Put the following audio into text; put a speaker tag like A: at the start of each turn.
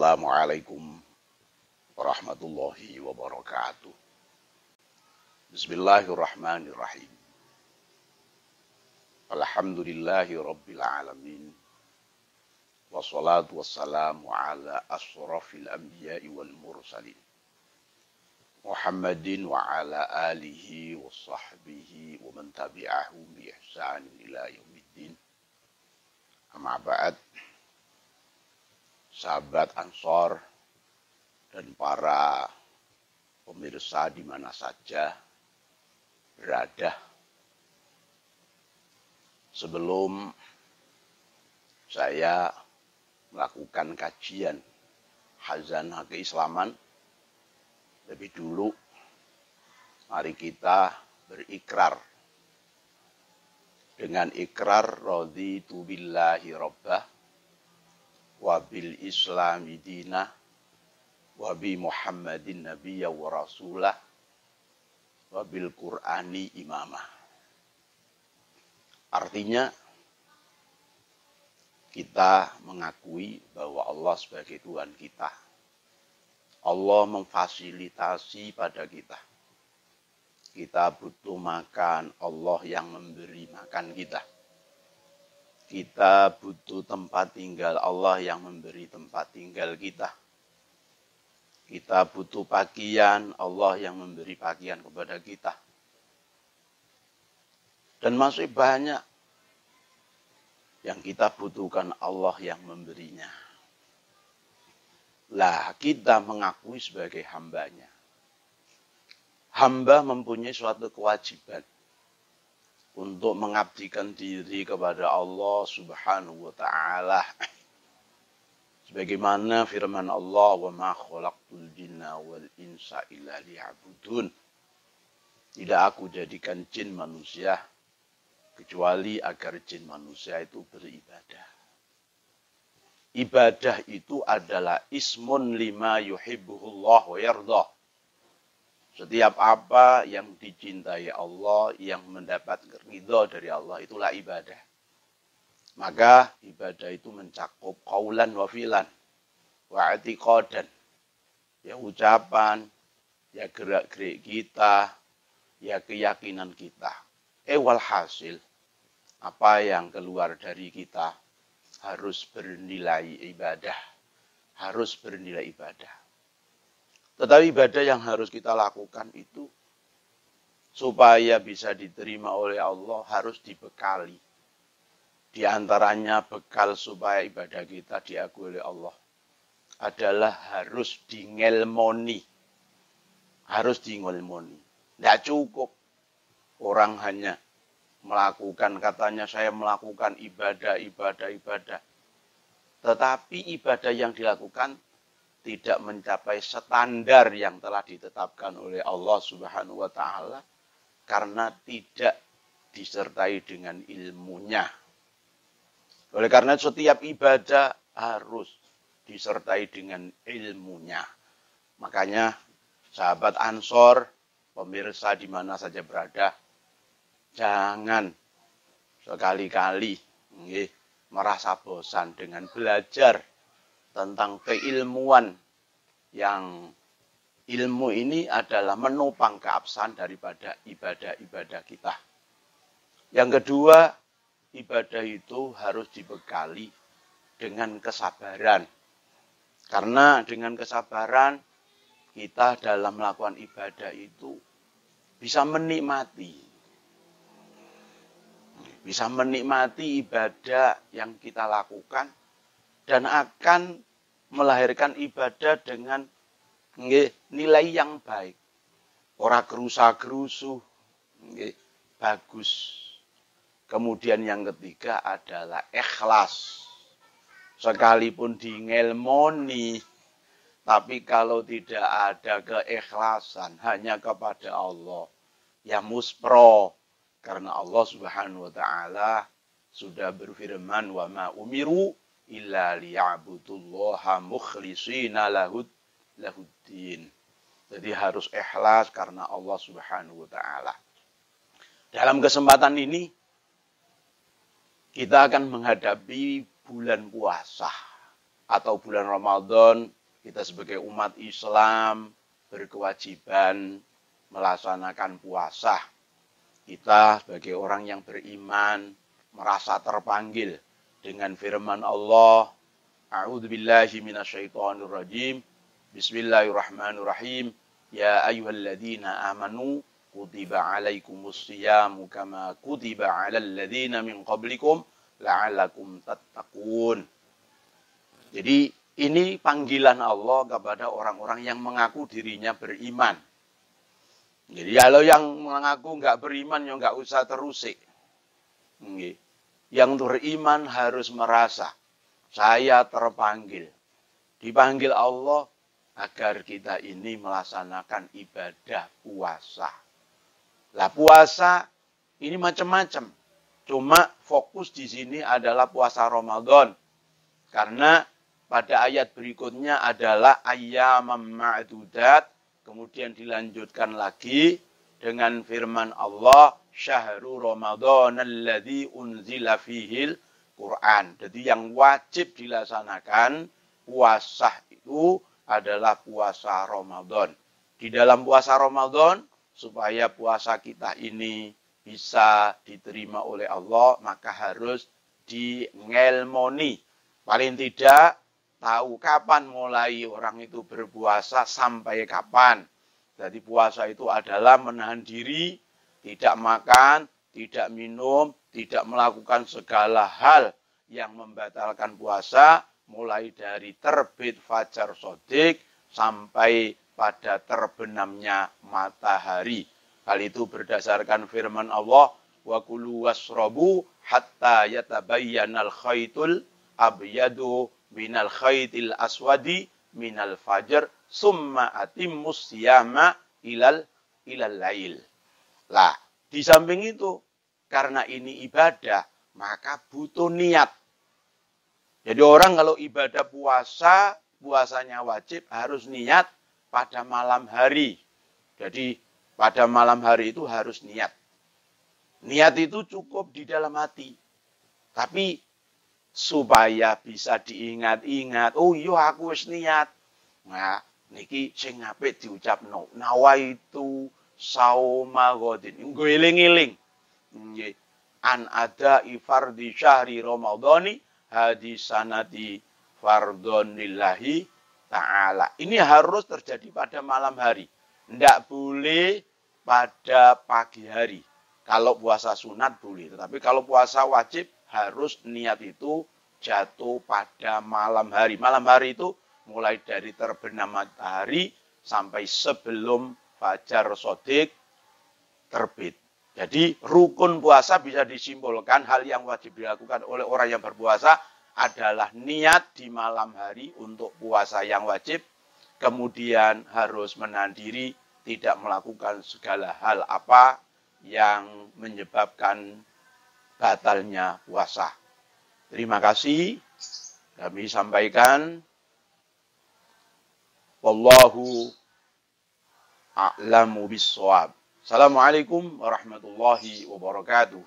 A: Assalamualaikum warahmatullahi wabarakatuh. Bismillahirrahmanirrahim. Alhamdulillahi rabbil alamin. Wassalatu wassalamu ala asrafil anbiya'i wal mursalin. Muhammadin wa ala alihi wa sahbihi wa man tabi'ahum bi ihsanin ila yaumiddin. Amma ba'd. Sahabat Ansor dan para pemirsa di mana saja berada. Sebelum saya melakukan kajian Khazanah Keislaman, lebih dulu mari kita berikrar dengan ikrar raditu billahi rabbah wa bil islami dinah wa bi muhammadin nabiyya wa rasulah wa bil qur'ani imamah. Artinya kita mengakui bahwa Allah sebagai Tuhan kita. Allah memfasilitasi pada kita. Kita butuh makan, Allah yang memberi makan kita. Kita butuh tempat tinggal, Allah yang memberi tempat tinggal kita. Kita butuh pakaian, Allah yang memberi pakaian kepada kita. Dan masih banyak yang kita butuhkan, Allah yang memberinya. Lah, kita mengakui sebagai hambanya. Hamba mempunyai suatu kewajiban untuk mengabdikan diri kepada Allah Subhanahu wa ta'ala. Sebagaimana firman Allah, "Wa ma khalaqtul jinna wal insa illa liya'budun." Tidak aku jadikan jin manusia kecuali agar jin manusia itu beribadah. Ibadah itu adalah ismun lima yuhibbuhullah wa yardah. Setiap apa yang dicintai Allah, yang mendapat ridha dari Allah, itulah ibadah. Maka ibadah itu mencakup qaulan wa fi'lan wa i'tiqadan. Ya ucapan, ya gerak-gerik kita, ya keyakinan kita. Walhasil, apa yang keluar dari kita harus bernilai ibadah. Harus bernilai ibadah. Tetapi ibadah yang harus kita lakukan itu supaya bisa diterima oleh Allah harus dibekali. Di antaranya bekal supaya ibadah kita diakui oleh Allah adalah harus dingelmoni. Harus dingelmoni. Tidak cukup orang hanya melakukan, katanya saya melakukan ibadah. Tetapi ibadah yang dilakukan tidak mencapai standar yang telah ditetapkan oleh Allah Subhanahu wa ta'ala karena tidak disertai dengan ilmunya. Oleh karena setiap ibadah harus disertai dengan ilmunya. Makanya sahabat Ansor, pemirsa di mana saja berada, jangan sekali-kali merasa bosan dengan belajar tentang keilmuan yang ilmu ini adalah menopang keabsahan daripada ibadah-ibadah kita. Yang kedua, ibadah itu harus dibekali dengan kesabaran. Karena dengan kesabaran kita dalam melakukan ibadah itu bisa menikmati. Bisa menikmati ibadah yang kita lakukan dan akan melahirkan ibadah dengan nilai yang baik. Ora gerusa-gerusu, bagus. Kemudian yang ketiga adalah ikhlas. Sekalipun dingelmoni, tapi kalau tidak ada keikhlasan hanya kepada Allah, ya muspro. Karena Allah Subhanahu wa ta'ala sudah berfirman, "Wa ma umiru illa liya'budullaha mukhlishina lahuddin." Jadi harus ikhlas karena Allah Subhanahu wa ta'ala. Dalam kesempatan ini kita akan menghadapi bulan puasa atau bulan Ramadan Kita sebagai umat Islam berkewajiban melaksanakan puasa. Kita sebagai orang yang beriman merasa terpanggil dengan firman Allah, A'udzubillahi minasyaitonirrajim. Bismillahirrahmanirrahim. Ya ayyuhalladzina amanu kutiba alaikumusyiyamu kama kutiba alal ladzina min qablikum la'allakum tattaqun. Jadi ini panggilan Allah kepada orang-orang yang mengaku dirinya beriman. Jadi kalau yang mengaku nggak beriman ya nggak usah terusik. Yang beriman harus merasa saya terpanggil. Dipanggil Allah agar kita ini melaksanakan ibadah puasa. Lah puasa ini macam-macam. Cuma fokus di sini adalah puasa Ramadan. Karena pada ayat berikutnya adalah ayyamam ma'dudat. Kemudian dilanjutkan lagi dengan firman Allah, syahrul Ramadan alladzi unzila fihil Quran. Jadi yang wajib dilaksanakan puasa itu adalah puasa Ramadan. Di dalam puasa Ramadan, supaya puasa kita ini bisa diterima oleh Allah, maka harus diengelmoni. Paling tidak, tahu kapan mulai orang itu berpuasa sampai kapan. Jadi puasa itu adalah menahan diri, tidak makan, tidak minum, tidak melakukan segala hal yang membatalkan puasa, mulai dari terbit fajar shadiq sampai pada terbenamnya matahari. Hal itu berdasarkan firman Allah, wa kulu wasrabu hatta yatabayyanal khaytul abyadu minal khaytil aswadi minal fajr summa atimmus siyama ilal lail. Lah, di samping itu karena ini ibadah, maka butuh niat. Jadi orang kalau ibadah puasa, puasanya wajib harus niat pada malam hari. Jadi pada malam hari itu harus niat. Niat itu cukup di dalam hati. Tapi supaya bisa diingat-ingat, oh iya aku wis niat. Nah, niki sing apik diucapno. Nawaitu sauma ghadin. Nggo eling-eling. Nggih. An ada ifardhi syahri ramadhani hadis sanati fardhon lillahi ta'ala. Ini harus terjadi pada malam hari. Tidak boleh pada pagi hari. Kalau puasa sunat boleh. Tetapi kalau puasa wajib harus niat itu jatuh pada malam hari. Malam hari itu mulai dari terbenam matahari sampai sebelum fajar shadiq terbit. Jadi rukun puasa bisa disimpulkan hal yang wajib dilakukan oleh orang yang berpuasa adalah niat di malam hari untuk puasa yang wajib. Kemudian harus menahan diri tidak melakukan segala hal apa yang menyebabkan batalnya puasa. Terima kasih kami sampaikan. Wallahu a'lamu bissawab. Assalamualaikum warahmatullahi wabarakatuh.